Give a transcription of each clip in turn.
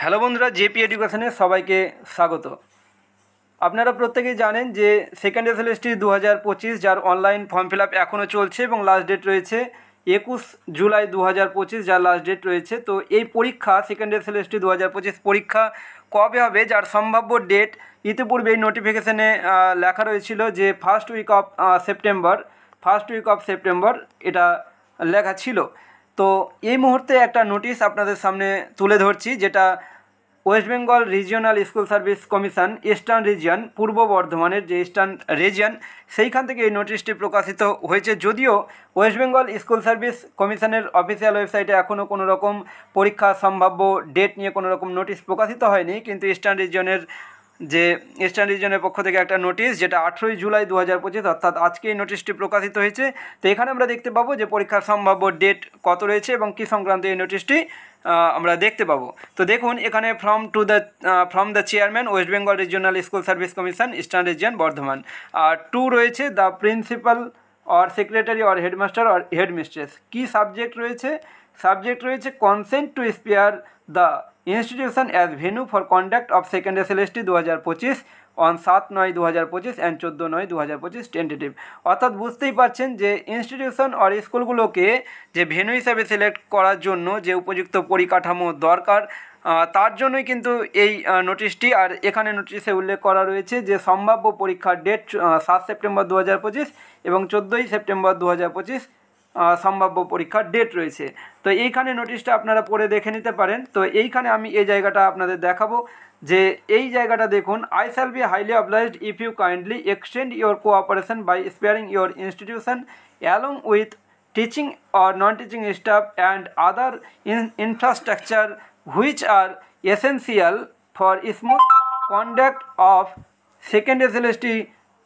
Hello বন্ধুরা, JP এডুকেশনে সবাইকে স্বাগত। আপনারা প্রত্যেকেই জানেন যে সেকেন্ড এসএলএসটি 2025 যার অনলাইন ফর্ম ফিল আপ এখনও চলছে এবং লাস্ট ডেট রয়েছে 21 জুলাই 2025, যার লাস্ট ডেট রয়েছে। তো এই পরীক্ষা সেকেন্ড এসএলএসটি 2025 পরীক্ষা কবে হবে, যার সম্ভাব্য ডেট ইতিপূর্বে এই নোটিফিকেশানে লেখা রয়েছিল যে ফার্স্ট উইক অফ সেপ্টেম্বর এটা লেখা ছিল। তো এই মুহূর্তে একটা নোটিশ আপনাদের সামনে তুলে ধরছি, যেটা West Bengal regional school service commission eastern region, পূর্ব বর্ধমানের যে ইস্টার্ন রিজিয়ন, সেইখান থেকে এই নোটিশটি প্রকাশিত হয়েছে। যদিও ওয়েস্ট বেঙ্গল স্কুল সার্ভিস কমিশনের অফিসিয়াল ওয়েবসাইটে এখনও কোনো রকম পরীক্ষা সম্ভাব্য ডেট নিয়ে কোনো রকম নোটিশ প্রকাশিত হয়নি, কিন্তু ইস্টার্ন রিজিয়নের পক্ষ থেকে একটা নোটিশ, যেটা 18 জুলাই 2025 অর্থাৎ আজকে এই নোটিশটি প্রকাশিত হয়েছে। তো এখানে আমরা দেখতে পাবো যে পরীক্ষার সম্ভাব্য ডেট কত রয়েছে এবং কী সংক্রান্ত এই নোটিশটি আমরা দেখতে পাবো। তো দেখুন, এখানে from the chairman West Bengal regional school service commission eastern region Bardhaman, আর টু রয়েছে the principal or secretary or headmaster or headmistress. কী সাবজেক্ট রয়েছে consent to spare the institution as venue for conduct of second SLST 2025 on 7/9/2025 and 14/9/2025 tentative. অর্থাৎ বুঝতেই পারছেন যে institution আর স্কুলগুলোকে যে venue হিসাবে সিলেক্ট করার জন্য যে উপযুক্ত পরিকাঠামো দরকার, তার জন্যই কিন্তু এই নোটিশটি। আর এখানে নোটিশে উল্লেখ করা রয়েছে যে সম্ভাব্য পরীক্ষার ডেট 7 সেপ্টেম্বর 2025 এবং 14 সেপ্টেম্বর 2025 সম্ভাব্য পরীক্ষার ডেট রয়েছে। তো এইখানে নোটিশটা আপনারা পড়ে দেখে নিতে পারেন। তো এইখানে আমি এই জায়গাটা আপনাদের দেখাবো, যে এই জায়গাটা দেখুন, I shall be highly obliged if you kindly extend your cooperation by sparing your institution along with teaching or non-teaching staff and other infrastructure which are essential for smooth conduct of second SLST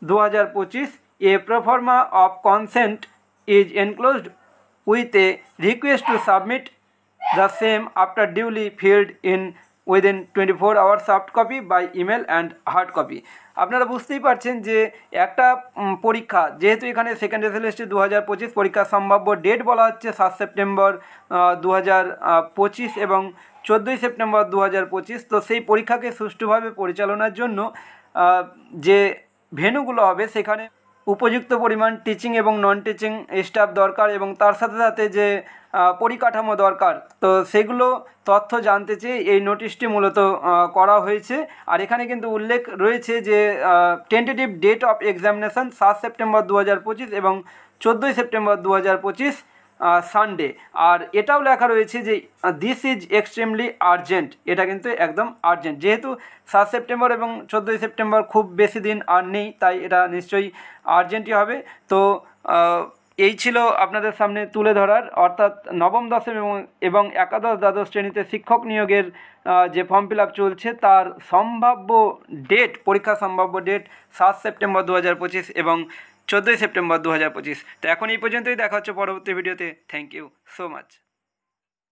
2025. A pro forma of consent is enclosed with a request to submit the same after duly filled in within 24 hours, soft copy by email and hard copy. আপনারা বুঝতেই পারছেন যে একটা পরীক্ষা, যেহেতু এখানে second SLST 2025 পরীক্ষার সম্ভাব্য ডেট বলা হচ্ছে 7 সেপ্টেম্বর 2025 এবং 14 সেপ্টেম্বর 2025। তো সেই পরীক্ষাকে সুষ্ঠুভাবে পরিচালনার জন্য যে ভেন্যুগুলো হবে, সেখানে উপযুক্ত পরিমাণ টিচিং এবং নন টিচিং স্টাফ দরকার এবং তার সাথে সাথে যে পরিকাঠামো দরকার, তো সেগুলো তথ্য জানতে চেয়ে এই নোটিশটি মূলত করা হয়েছে। আর এখানে কিন্তু উল্লেখ রয়েছে যে tentative date of examination 7 September 2025 এবং 14 সেপ্টেম্বর 2025 সানডে। আর এটাও লেখা রয়েছে যে দিস ইজ এক্সট্রিমলি আর্জেন্ট। এটা কিন্তু একদম আর্জেন্ট, যেহেতু 7 সেপ্টেম্বর এবং 14 সেপ্টেম্বর খুব বেশি দিন আর নেই, তাই এটা নিশ্চয়ই আর্জেন্টই হবে। তো এই ছিল আপনাদের সামনে তুলে ধরার, অর্থাৎ নবম দশম এবং একাদশ দ্বাদশ শ্রেণীতে শিক্ষক নিয়োগের যে ফর্ম ফিল আপ চলছে, তার সম্ভাব্য ডেট, পরীক্ষার সম্ভাব্য ডেট 7 সেপ্টেম্বর 2025 এবং 14 সেপ্টেম্বর 2025। তো এখন এই পর্যন্তই, দেখা হচ্ছে পরবর্তী ভিডিওতে। Thank you so much.